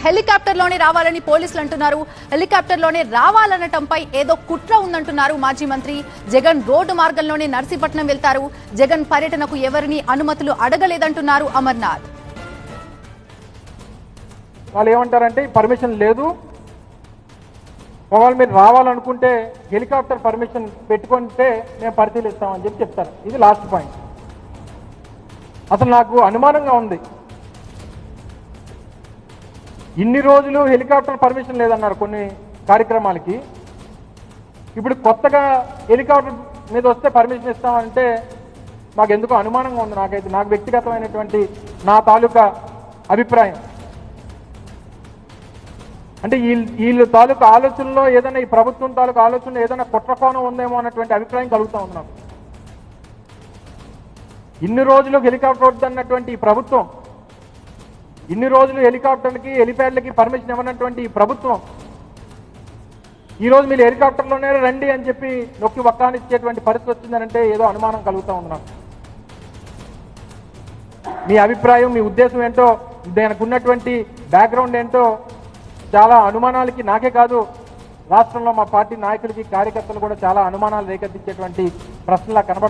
హెలికాప్టర్లోనే రావాలని పోలీసులు అంటున్నారు. హెలికాప్టర్లోనే రావాలనటంపై ఏదో కుట్ర ఉందంటున్నారు మాజీ మంత్రి. జగన్ రోడ్డు మార్గంలోనే నర్సీపట్నం వెళ్తారు. జగన్ పర్యటనకు ఎవరిని అనుమతులు అడగలేదంటున్నారు అమర్నాథ్. వాళ్ళు ఏమంటారంటే పర్మిషన్ లేదు, ఒకవేళ మీరు రావాలనుకుంటే హెలికాప్టర్ పర్మిషన్ పెట్టుకుంటే మేము పరిశీలిస్తామని చెప్పి చెప్తారు. ఇది లాస్ట్ పాయింట్. అసలు నాకు అనుమానంగా ఉంది, ఇన్ని రోజులు హెలికాప్టర్ పర్మిషన్ లేదన్నారు కొన్ని కార్యక్రమాలకి, ఇప్పుడు కొత్తగా హెలికాప్టర్ మీద వస్తే పర్మిషన్ ఇస్తామంటే మాకు ఎందుకో అనుమానంగా ఉంది. నాకు వ్యక్తిగతమైనటువంటి నా తాలూకా అభిప్రాయం అంటే వీళ్ళు తాలూకా ఆలోచనలో ఏదైనా, ఈ ప్రభుత్వం తాలూకా ఆలోచనలో ఏదైనా కుట్రకోణం ఉందేమో అన్నటువంటి అభిప్రాయం కలుగుతూ ఉంది నాకు. ఇన్ని రోజులు హెలికాప్టర్ వద్దన్నటువంటి ఈ ప్రభుత్వం, ఇన్ని రోజులు హెలికాప్టర్లకి హెలిప్యాడ్లకి పర్మిషన్ ఇవ్వనటువంటి ఈ ప్రభుత్వం ఈరోజు మీరు హెలికాప్టర్లోనే రండి అని చెప్పి నొక్కి వక్కానిచ్చేటువంటి పరిస్థితి వచ్చిందనంటే ఏదో అనుమానం కలుగుతూ ఉంది నాకు. మీ అభిప్రాయం, మీ ఉద్దేశం ఏంటో, దానికి ఉన్నటువంటి బ్యాక్గ్రౌండ్ ఏంటో చాలా అనుమానాలకి, నాకే కాదు రాష్ట్రంలో మా పార్టీ నాయకులకి కార్యకర్తలు కూడా చాలా అనుమానాలు రేకెత్తించేటువంటి ప్రశ్నలా కనబడుతుంది.